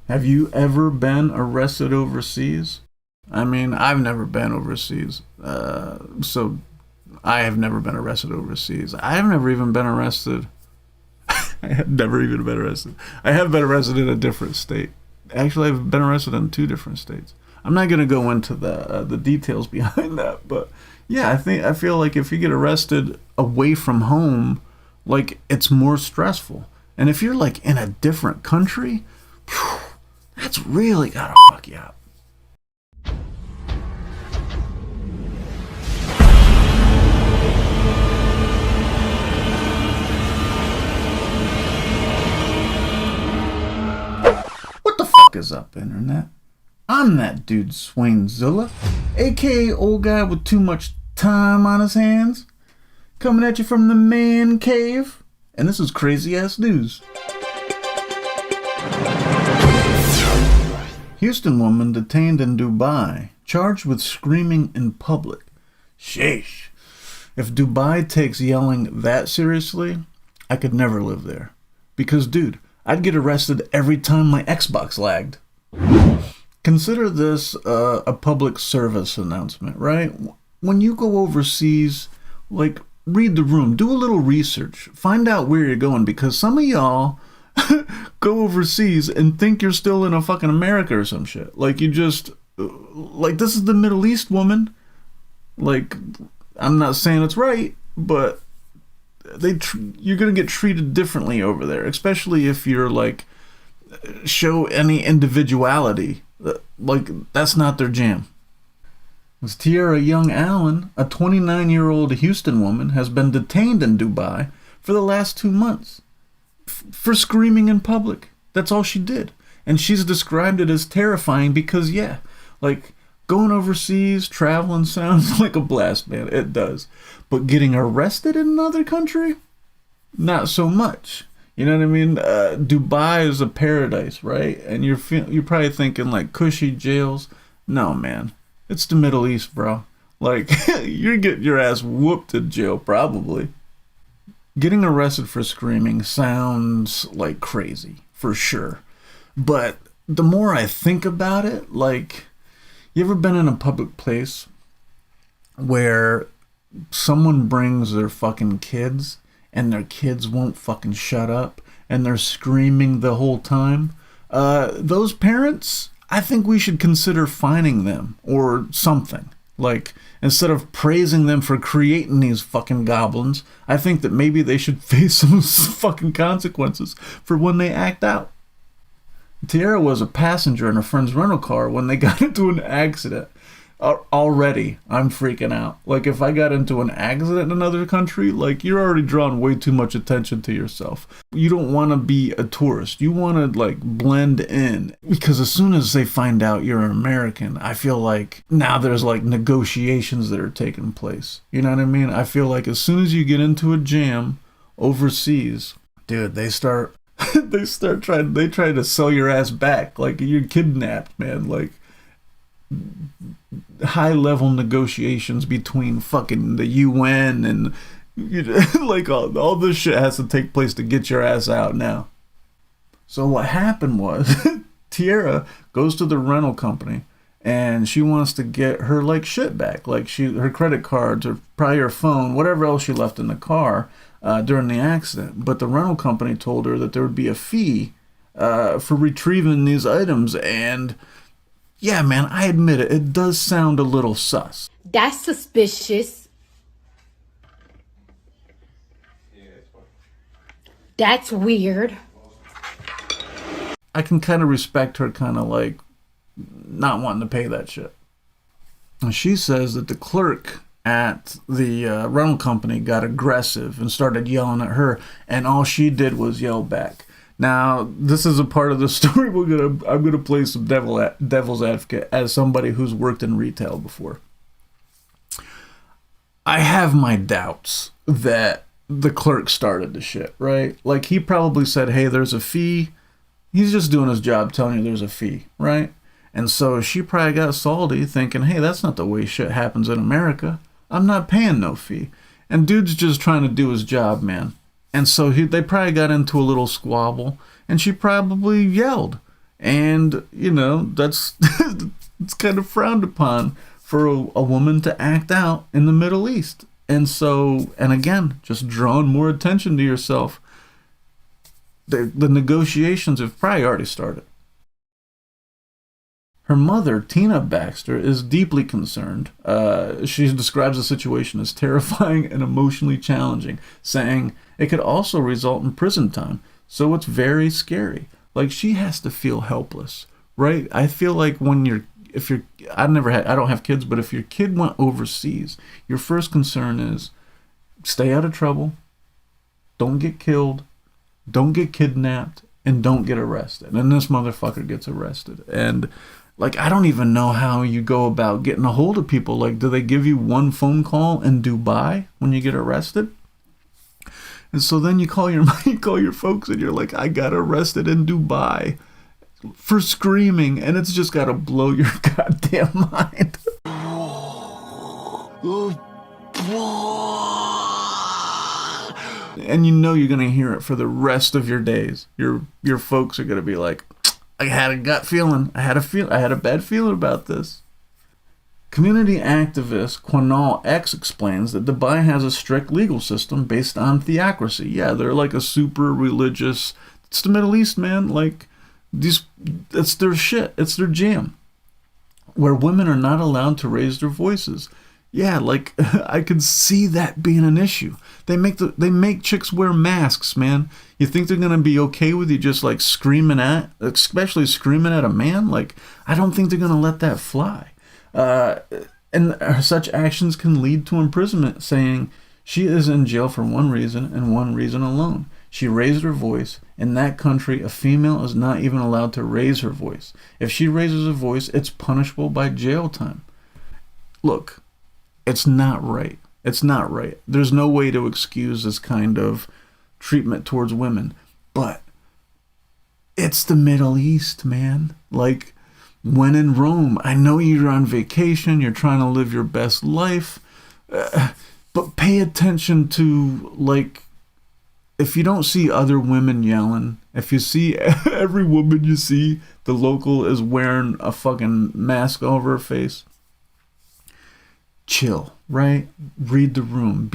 Have you ever been arrested overseas? I mean, I've never been overseas. So I have never been arrested overseas. I have never even been arrested. I have never even been arrested. I have been arrested in a different state. Actually, I've been arrested in two different states. I'm not going to go into the details behind that, but yeah, I feel like if you get arrested away from home, like it's more stressful. And if you're like in a different country, phew, that's really gotta fuck you up. What the fuck is up, internet? I'm that dude Swainzilla, aka old guy with too much time on his hands, coming at you from the man cave, and this is crazy ass news. Houston woman detained in Dubai, charged with screaming in public. Sheesh. If Dubai takes yelling that seriously, I could never live there. Because, dude, I'd get arrested every time my Xbox lagged. Consider this a public service announcement, right? When you go overseas, like, read the room, do a little research, find out where you're going, because some of y'all go overseas and think you're still in a fucking America or some shit. Like, you just, like, this is the Middle East, woman. Like, I'm not saying it's right, but you're gonna get treated differently over there, especially if you're like show any individuality. Like, that's not their jam. As Tierra Young Allen, a 29-year-old Houston woman, has been detained in Dubai for the last 2 months for screaming in public. That's all she did. And she's described it as terrifying because, yeah, like, going overseas, traveling sounds like a blast, man. It does. But getting arrested in another country? Not so much. You know what I mean? Dubai is a paradise, right? And you're probably thinking, like, cushy jails. No, man. It's the Middle East, bro. Like, you're getting your ass whooped in jail, probably. Getting arrested for screaming sounds like crazy, for sure. But the more I think about it, like, you ever been in a public place where someone brings their fucking kids and their kids won't fucking shut up and they're screaming the whole time? Those parents, I think we should consider fining them or something. Like, instead of praising them for creating these fucking goblins, I think that maybe they should face some fucking consequences for when they act out. Tierra was a passenger in a friend's rental car when they got into an accident. Already, I'm freaking out. Like, if I got into an accident in another country, like, you're already drawing way too much attention to yourself. You don't want to be a tourist. You want to, like, blend in. Because as soon as they find out you're an American, I feel like now there's, like, negotiations that are taking place. You know what I mean? I feel like as soon as you get into a jam overseas, dude, they try to sell your ass back. Like, you're kidnapped, man. Like, high level negotiations between fucking the UN and like all this shit has to take place to get your ass out now. So what happened was Tierra goes to the rental company and she wants to get her like shit back, like her credit cards or probably her phone, whatever else she left in the car during the accident. But the rental company told her that there would be a fee for retrieving these items. And yeah, man, I admit it. It does sound a little sus. That's suspicious. That's weird. I can kind of respect her kind of like not wanting to pay that shit. And she says that the clerk at the rental company got aggressive and started yelling at her, and all she did was yell back. Now, this is a part of the story I'm gonna play some devil's advocate as somebody who's worked in retail before. I have my doubts that the clerk started the shit, right? Like, he probably said, hey, there's a fee. He's just doing his job telling you there's a fee, right? And so she probably got salty thinking, hey, that's not the way shit happens in America. I'm not paying no fee. And dude's just trying to do his job, man. And so they probably got into a little squabble, and she probably yelled. And, you know, that's it's kind of frowned upon for a woman to act out in the Middle East. And so, and again, just drawing more attention to yourself. The negotiations have probably already started. Her mother, Tina Baxter, is deeply concerned. She describes the situation as terrifying and emotionally challenging, saying it could also result in prison time. So it's very scary. Like, she has to feel helpless, right? I feel like I don't have kids, but if your kid went overseas, your first concern is stay out of trouble, don't get killed, don't get kidnapped, and don't get arrested. And this motherfucker gets arrested. And like, I don't even know how you go about getting a hold of people. Like, do they give you one phone call in Dubai when you get arrested? And so then you call your folks and you're like, I got arrested in Dubai for screaming, and it's just gotta blow your goddamn mind. And you know you're gonna hear it for the rest of your days. Your folks are gonna be like, I had a gut feeling. I had a bad feeling about this. Community activist Quanal X explains that Dubai has a strict legal system based on theocracy. Yeah, they're like a super religious. It's the Middle East, man. Like, it's their shit. It's their jam. Where women are not allowed to raise their voices. Yeah, like, I could see that being an issue. They make chicks wear masks, man. You think they're gonna be okay with you just like especially screaming at a man? Like, I don't think they're gonna let that fly. And such actions can lead to imprisonment, saying she is in jail for one reason and one reason alone. She raised her voice. In that country, a female is not even allowed to raise her voice. If she raises a voice, it's punishable by jail time. Look, it's not right. It's not right. There's no way to excuse this kind of treatment towards women. But it's the Middle East, man. Like, when in Rome, I know you're on vacation, you're trying to live your best life, but pay attention to, like, if you don't see other women yelling, if you see every woman you see, the local is wearing a fucking mask over her face, chill, right? Read the room.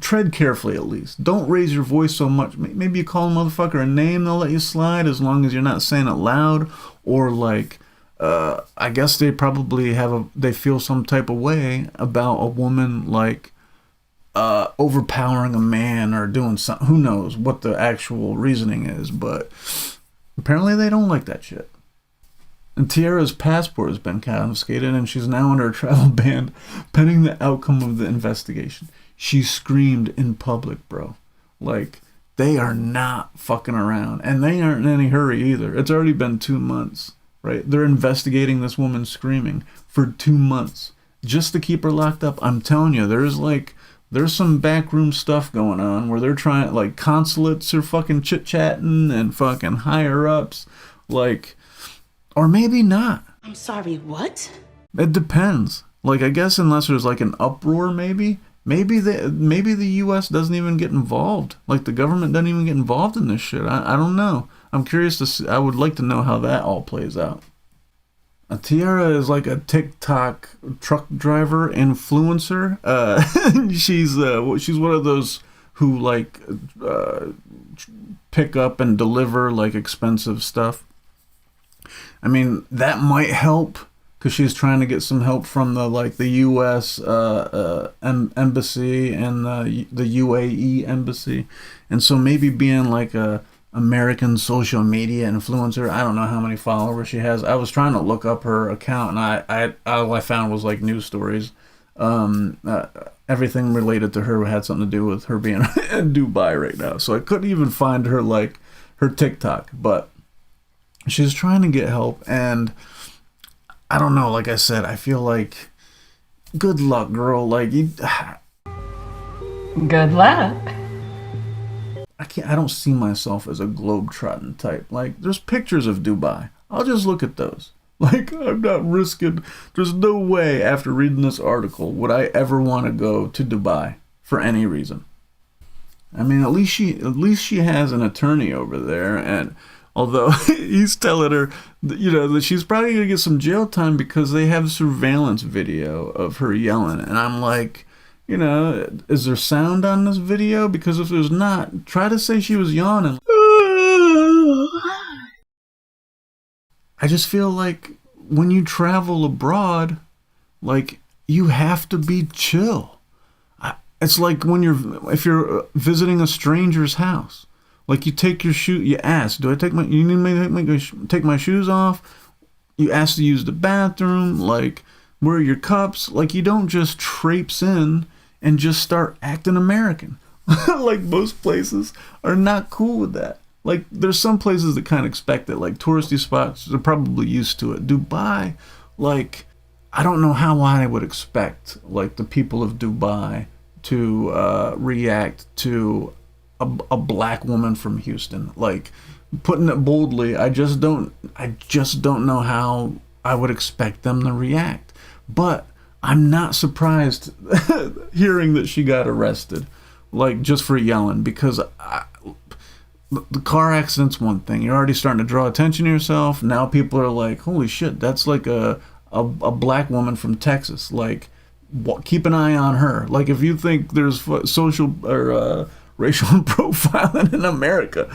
Tread carefully at least. Don't raise your voice so much. Maybe you call a motherfucker a name, they'll let you slide as long as you're not saying it loud. Or like, I guess they probably they feel some type of way about a woman like overpowering a man or doing something. Who knows what the actual reasoning is, but apparently they don't like that shit. And Tierra's passport has been confiscated, and she's now under a travel ban pending the outcome of the investigation. She screamed in public, bro. Like, they are not fucking around. And they aren't in any hurry either. It's already been 2 months, right? They're investigating this woman screaming for 2 months just to keep her locked up. I'm telling you, there's some backroom stuff going on where they're trying, like, consulates are fucking chit-chatting and fucking higher-ups, like, or maybe not. I'm sorry, what? It depends. Like, I guess unless there's like an uproar, maybe the U.S. doesn't even get involved. Like, the government doesn't even get involved in this shit. I don't know. I'm curious to see. I would like to know how that all plays out. Tierra is like a TikTok truck driver influencer. She's one of those who like pick up and deliver like expensive stuff. I mean, that might help because she's trying to get some help from the U.S. Embassy and the UAE embassy, and so maybe being like a American social media influencer. I don't know how many followers she has. I was trying to look up her account, and I all I found was like news stories. Everything related to her had something to do with her being in Dubai right now, so I couldn't even find her like her TikTok, but she's trying to get help, and I don't know, like I said, I feel like good luck, girl. Like, Good luck. I don't see myself as a globe-trotting type. Like, there's pictures of Dubai. I'll just look at those. Like, I'm not risking, there's no way after reading this article would I ever want to go to Dubai for any reason. I mean, at least she has an attorney over there, and Although he's telling her, that she's probably gonna get some jail time because they have surveillance video of her yelling. And I'm like, is there sound on this video? Because if there's not, try to say she was yawning. I just feel like when you travel abroad, like, you have to be chill. It's like if you're visiting a stranger's house, like you take your shoe, you ask, do I take you need me to take my shoes off? You ask to use the bathroom, like, where are your cups? Like, you don't just traipse in and just start acting American. Like, most places are not cool with that. Like, there's some places that kind of expect it, like touristy spots, they're probably used to it. Dubai, like, I don't know how I would expect, like, the people of Dubai to react to a black woman from Houston. Like, putting it boldly, I just don't know how I would expect them to react. But I'm not surprised hearing that she got arrested, like, just for yelling, because the car accident's one thing. You're already starting to draw attention to yourself. Now people are like, holy shit, that's like a black woman from Texas. Like, keep an eye on her. Like, if you think there's social or racial profiling in America,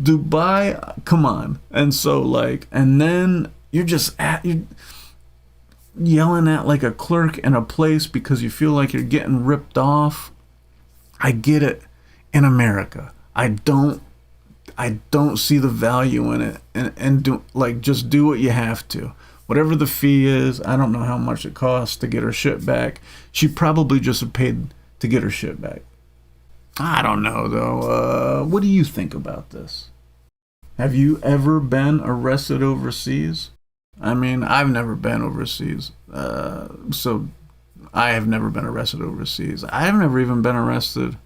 Dubai, come on. And so, like, and then you're yelling at, like, a clerk in a place because you feel like you're getting ripped off. I get it. In America, I don't see the value in it, and just do what you have to. Whatever the fee is, I don't know how much it costs to get her shit back. She probably just paid to get her shit back. I don't know, though. What do you think about this? Have you ever been arrested overseas? I mean, I've never been overseas, so I have never been arrested overseas. I have never even been arrested.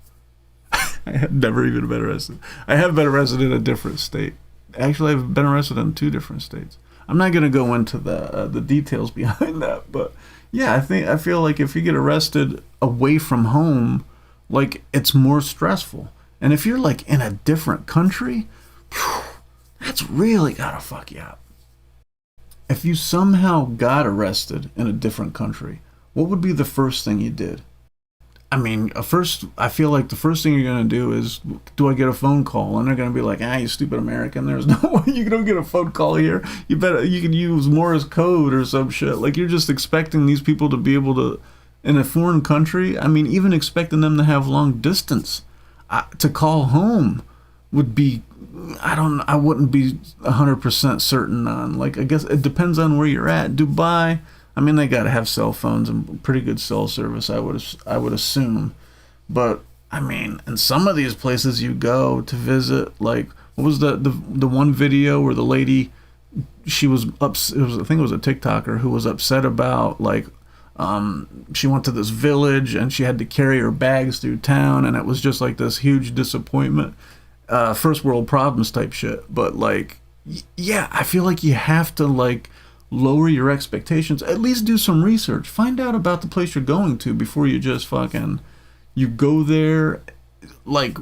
I have never even been arrested. I have been arrested in a different state. Actually, I've been arrested in 2 different states. I'm not going to go into the details behind that, but yeah, I feel like if you get arrested away from home, like, it's more stressful. And if you're, like, in a different country, that's really gotta fuck you up. If you somehow got arrested in a different country, what would be the first thing you did? I mean, I feel like the first thing you're gonna do is, do I get a phone call? And they're gonna be like, you stupid American, there's no way you don't get a phone call here. You can use Morse code or some shit. Like, you're just expecting these people to be able to, in a foreign country, I mean, even expecting them to have long distance to call home would be, I wouldn't be 100% certain on. Like, I guess it depends on where you're at. Dubai, I mean, they gotta have cell phones and pretty good cell service, I would assume. But I mean, in some of these places you go to visit, like, what was the one video where the lady, she was I think it was a TikToker who was upset about, like, she went to this village and she had to carry her bags through town, and it was just like this huge disappointment, first world problems type shit. But, like, yeah, I feel like you have to, like, lower your expectations. At least do some research. Find out about the place you're going to before you just you go there. Like,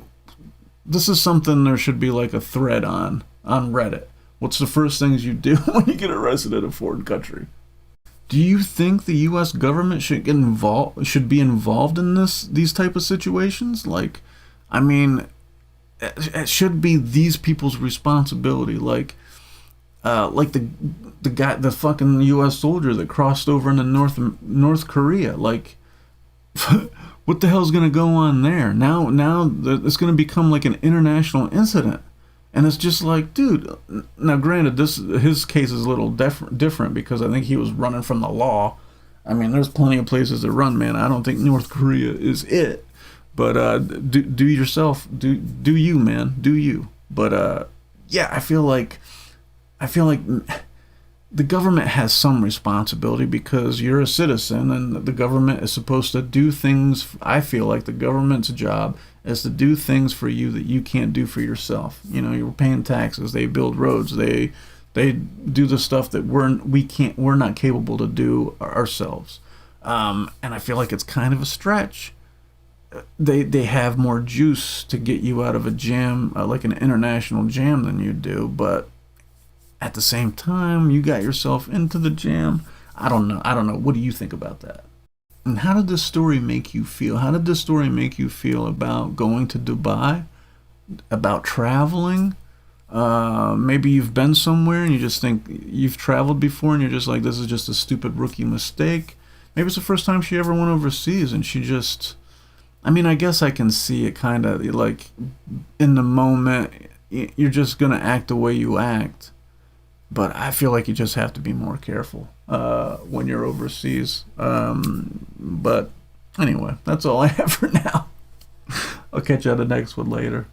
this is something there should be, like, a thread on Reddit. What's the first things you do when you get arrested in a foreign country? Do you think the U.S. government should be involved in these type of situations? Like, I mean, it should be these people's responsibility. Like the fucking U.S. soldier that crossed over into North Korea. Like, what the hell's gonna go on there? Now it's gonna become like an international incident, and it's just like, dude. Now, granted, his case is a little different because I think he was running from the law. I mean, there's plenty of places to run, man. I don't think North Korea is it. But do yourself, do you, man, do you? But yeah, I feel like the government has some responsibility because you're a citizen, and the government is supposed to do things. I feel like the government's job is to do things for you that you can't do for yourself. You know, you're paying taxes, they build roads, they do the stuff that we're not capable to do ourselves. And I feel like it's kind of a stretch they have more juice to get you out of a jam, like an international jam, than you do. But at the same time, you got yourself into the jam. I don't know. I don't know. What do you think about that? And how did this story make you feel? How did this story make you feel about going to Dubai, about traveling? Maybe you've been somewhere and you just think you've traveled before and you're just like, this is just a stupid rookie mistake. Maybe it's the first time she ever went overseas and she just, I mean, I guess I can see it kind of like in the moment, you're just going to act the way you act. But I feel like you just have to be more careful when you're overseas. But anyway, that's all I have for now. I'll catch you on the next one later.